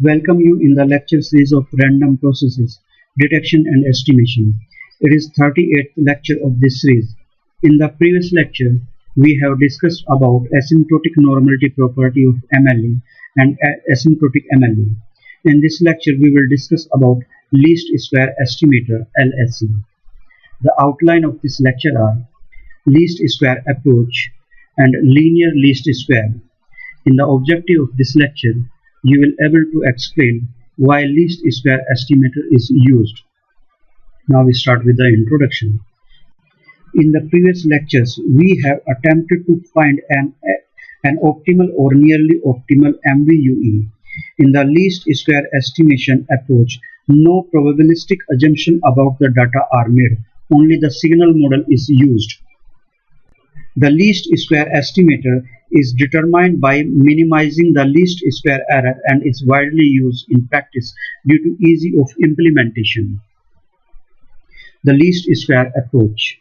welcome you in the lecture series of Random Processes, Detection and Estimation. It is 38th lecture of this series. In the previous lecture, we have discussed about asymptotic normality property of MLE and asymptotic MLE. In this lecture, we will discuss about least square estimator LSE. The outline of this lecture are least square approach and linear least square. In the objective of this lecture, you will able to explain why least square estimator is used. Now we start with the introduction. In the previous lectures, we have attempted to find an optimal or nearly optimal MVUE. In the least square estimation approach, no probabilistic assumption about the data are made, only the signal model is used. The least square estimator is determined by minimizing the least square error and is widely used in practice due to ease of implementation. The least square approach.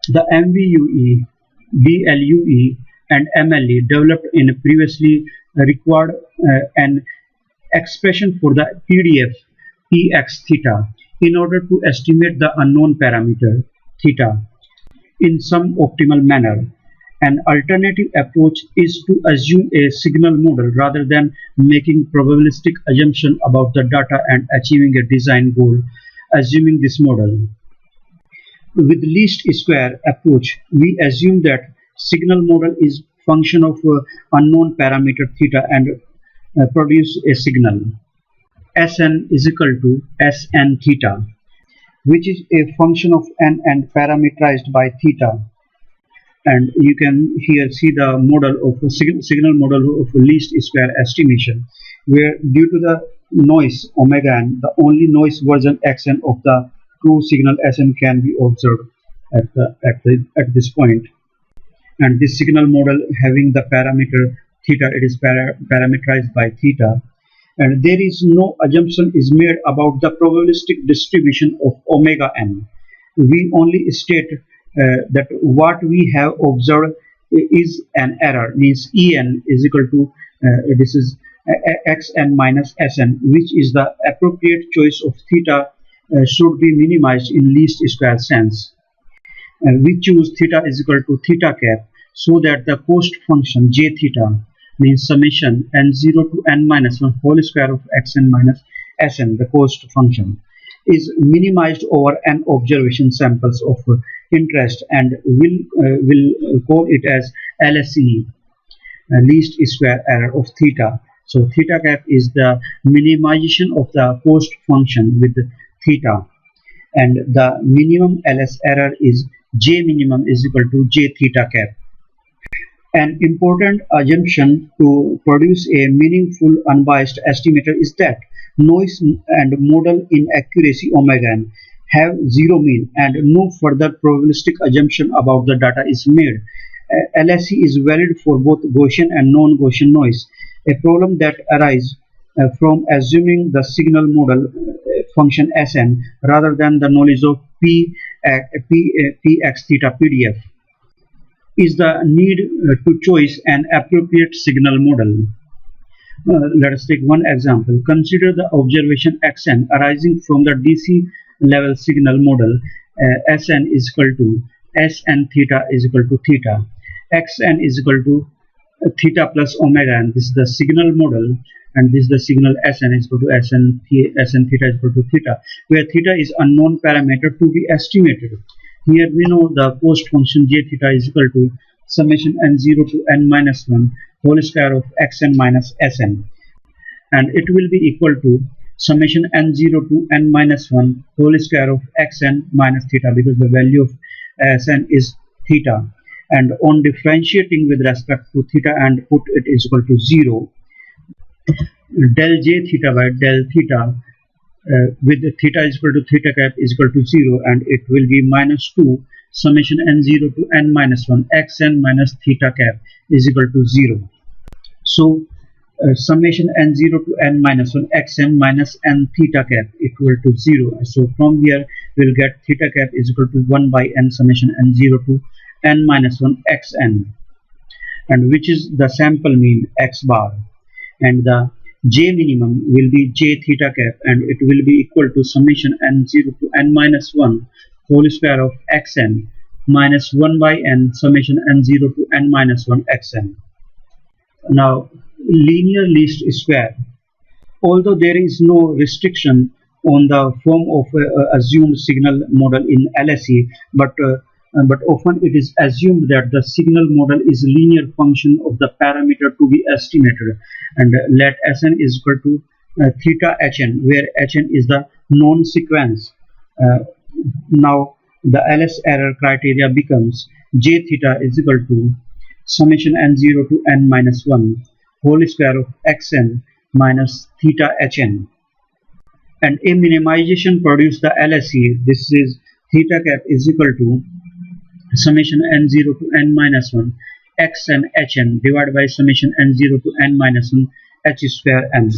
The MVUE, BLUE, and MLE developed in previously required an expression for the PDF Px theta in order to estimate the unknown parameter theta in some optimal manner. An alternative approach is to assume a signal model rather than making probabilistic assumption about the data and achieving a design goal assuming this model. With least square approach, we assume that signal model is function of unknown parameter theta and produce a signal. Sn is equal to Sn theta, which is a function of n and parameterized by theta. And you can here see the model of signal model of least square estimation, where due to the noise omega n, the only noise version xn of the true signal Sn can be observed at this point. And this signal model having the parameter theta, it is parameterized by theta, and there is no assumption is made about the probabilistic distribution of omega n. We only state that what we have observed is an error, means En is equal to this is xn minus Sn, which is the appropriate choice of theta should be minimized in least square sense. We choose theta is equal to theta cap so that the cost function j theta, means summation n0 to n minus 1 whole square of xn minus Sn, the cost function, is minimized over n observation samples of interest, and will call it as LSE, least square error of theta. So theta cap is the minimization of the cost function with theta, and the minimum LS error is J minimum is equal to J theta cap. An important assumption to produce a meaningful unbiased estimator is that noise and model inaccuracy omega n have zero mean and no further probabilistic assumption about the data is made. LSE is valid for both Gaussian and non-Gaussian noise, a problem that arises from assuming the signal model function Sn rather than the knowledge of Px theta PDF is the need to choose an appropriate signal model. Let us take one example. Consider the observation Xn arising from the DC level signal model. Sn is equal to Sn theta is equal to theta. Xn is equal to theta plus omega n. This is the signal model, and this is the signal Sn is equal to Sn theta is equal to theta, where theta is unknown parameter to be estimated. Here we know the cost function j theta is equal to summation n0 to n minus 1 whole square of xn minus Sn, and it will be equal to summation n0 to n minus 1 whole square of xn minus theta, because the value of Sn is theta. And on differentiating with respect to theta and put it is equal to 0, del j theta by del theta with theta is equal to theta cap is equal to 0, and it will be minus 2 summation n0 to n minus 1 xn minus theta cap is equal to 0. So summation n0 to n minus 1 xn minus n theta cap equal to 0. So from here we will get theta cap is equal to 1 by n summation n0 to n minus 1 xn, and which is the sample mean x bar, and the J minimum will be J theta cap, and it will be equal to summation n0 to n minus 1 whole square of xn minus 1 by n summation n0 to n minus 1 xn. Now, linear least square. Although there is no restriction on the form of assumed signal model in LSE, but often it is assumed that the signal model is a linear function of the parameter to be estimated, and let Sn is equal to theta Hn, where Hn is the known sequence. Now the LS error criteria becomes J theta is equal to summation n0 to n minus 1 whole square of xn minus theta Hn. And a minimization produce the LSE. This is theta cap is equal to summation n0 to n minus 1 xn Hn divided by summation n0 to n minus 1 h square n.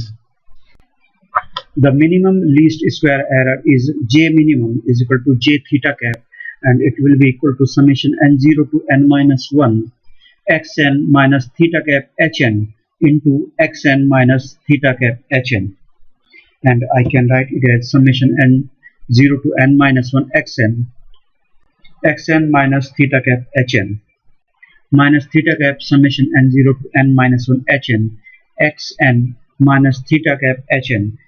The minimum least square error is J minimum is equal to J theta cap, and it will be equal to summation n0 to n minus 1 xn minus theta cap Hn into xn minus theta cap Hn. And I can write it as summation n0 to n minus 1 xn minus theta cap Hn minus theta cap summation n0 to n minus 1 Hn xn minus theta cap Hn.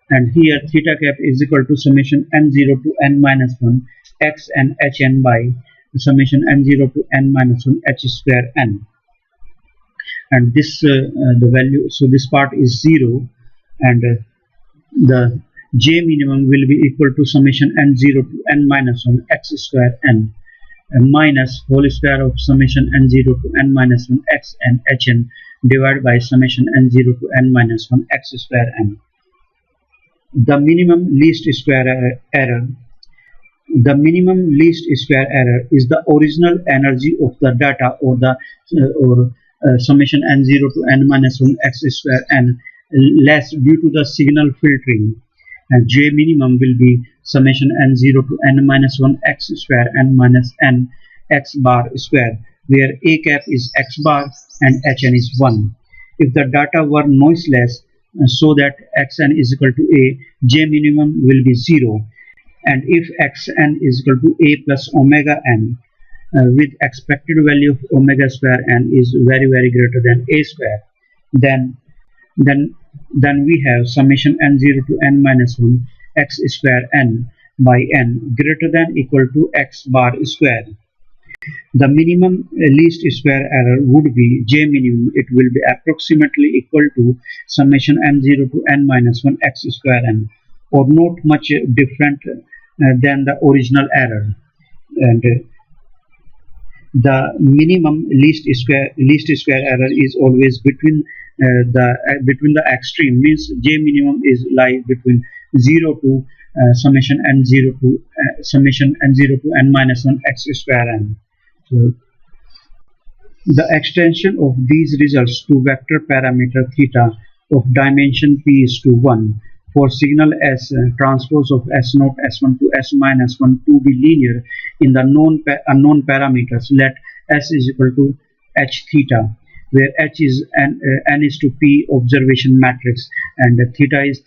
And here theta cap is equal to summation n0 to n minus 1 xn Hn by summation n0 to n minus 1 h square n. And this the value, so this part is 0, and the J minimum will be equal to summation n0 to n minus 1 x square n minus whole square of summation n0 to n minus 1 x n Hn divided by summation n0 to n minus 1 x square n. The minimum least square error. The minimum least square error is the original energy of the data, or the summation n0 to n minus 1 x square n less due to the signal filtering. And J minimum will be summation n0 to n minus 1 x square n minus n x bar square, where a cap is x bar and Hn is 1. If the data were noiseless, so that xn is equal to a, J minimum will be 0. And if xn is equal to a plus omega n, with expected value of omega square n is very greater than a square, then we have summation n0 to n minus 1 x square n by n greater than equal to x bar square. The minimum least square error would be J minimum. It will be approximately equal to summation n0 to n minus 1 x square n, or not much different than the original error. And the minimum least square error is always between the extreme, means J minimum is lie between 0 to summation n0 to n minus 1 x square n. So the extension of these results to vector parameter theta of dimension p is to 1 for signal S transpose of S0 S1 to S minus 1 to be linear in the unknown parameters. Let S is equal to h theta, where h is n is to p observation matrix, and theta is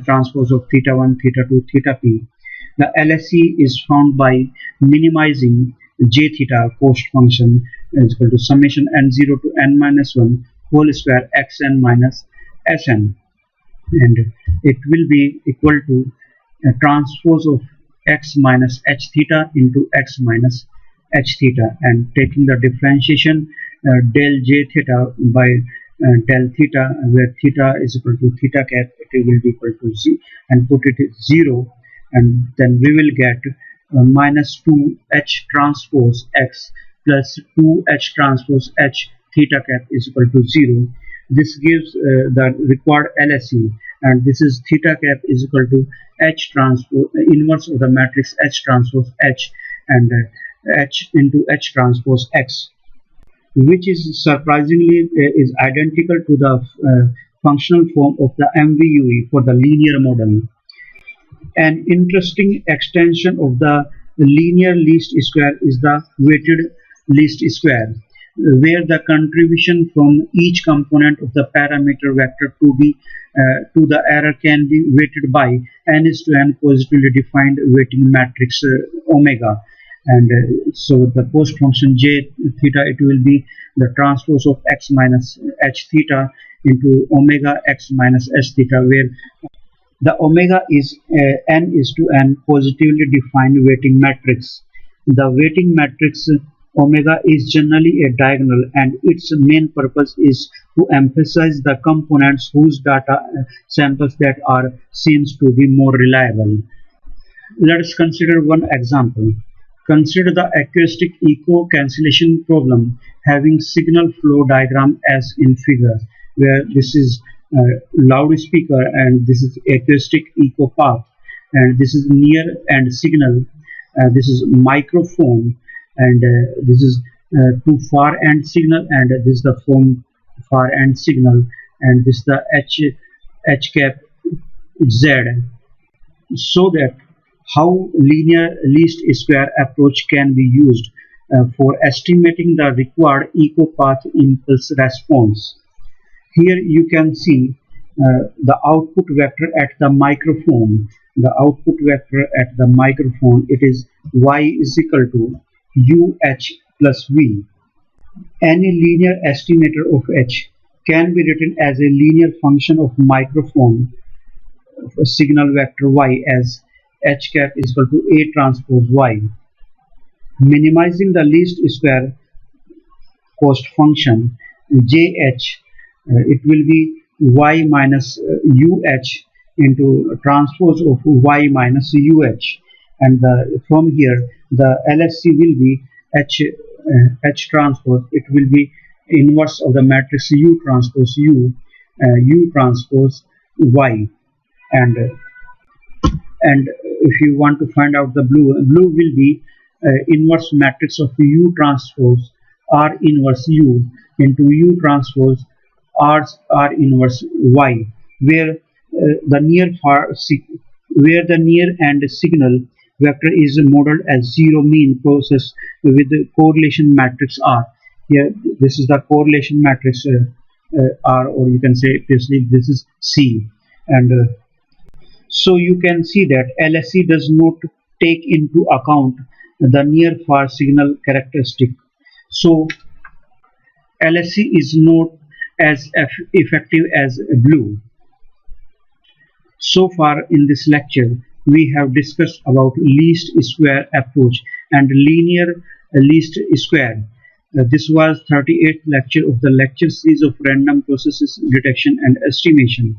transpose of theta 1 theta 2 theta p. The LSE is found by minimizing J theta cost function is equal to summation n0 to n minus 1 whole square xn minus Sn, and it will be equal to transpose of x minus h theta into x minus h theta, and taking the differentiation del j theta by del theta, where theta is equal to theta cap, it will be equal to z, and put it at 0, and then we will get minus 2h transpose x plus 2h transpose h theta cap is equal to 0. This gives the required LSE, and this is theta cap is equal to h transpose inverse of the matrix h transpose h, and h into h transpose x, which is surprisingly is identical to the functional form of the MVUE for the linear model. An interesting extension of the linear least square is the weighted least square. where the contribution from each component of the parameter vector to the error can be weighted by n is to n positively defined weighting matrix omega. And so the post function j theta, it will be the transpose of x minus h theta into omega x minus s theta, where the omega is n is to n positively defined weighting matrix. The weighting matrix omega is generally a diagonal, and its main purpose is to emphasize the components whose data samples that are seems to be more reliable. Let us consider one example. Consider the acoustic echo cancellation problem having signal flow diagram as in figure, where this is loudspeaker and this is acoustic echo path, and this is near end signal, this is microphone, and this is to far end signal, and this is the from far end signal, and this is the h cap z. So that how linear least square approach can be used for estimating the required echo path impulse response. Here you can see the output vector at the microphone. The output vector at the microphone, it is y is equal to uh plus v. Any linear estimator of h can be written as a linear function of microphone signal vector y as h cap is equal to a transpose y. Minimizing the least square cost function jh, it will be y minus uh into transpose of y minus and from here the LSC will be h transpose, it will be inverse of the matrix u transpose u transpose y. And if you want to find out the blue will be inverse matrix of u transpose r inverse u into u transpose r inverse y, where the near and signal vector is modeled as zero mean process with the correlation matrix R. Here this is the correlation matrix R, or you can say basically this is C. And so you can see that LSC does not take into account the near far signal characteristic. So LSC is not as effective as blue. So far in this lecture we have discussed about least square approach and linear least square. This was 38th lecture of the lecture series of random processes detection and estimation.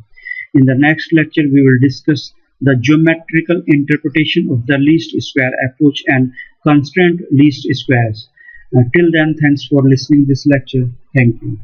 In the next lecture we will discuss the geometrical interpretation of the least square approach and constraint least squares. Till then, thanks for listening this lecture. Thank you.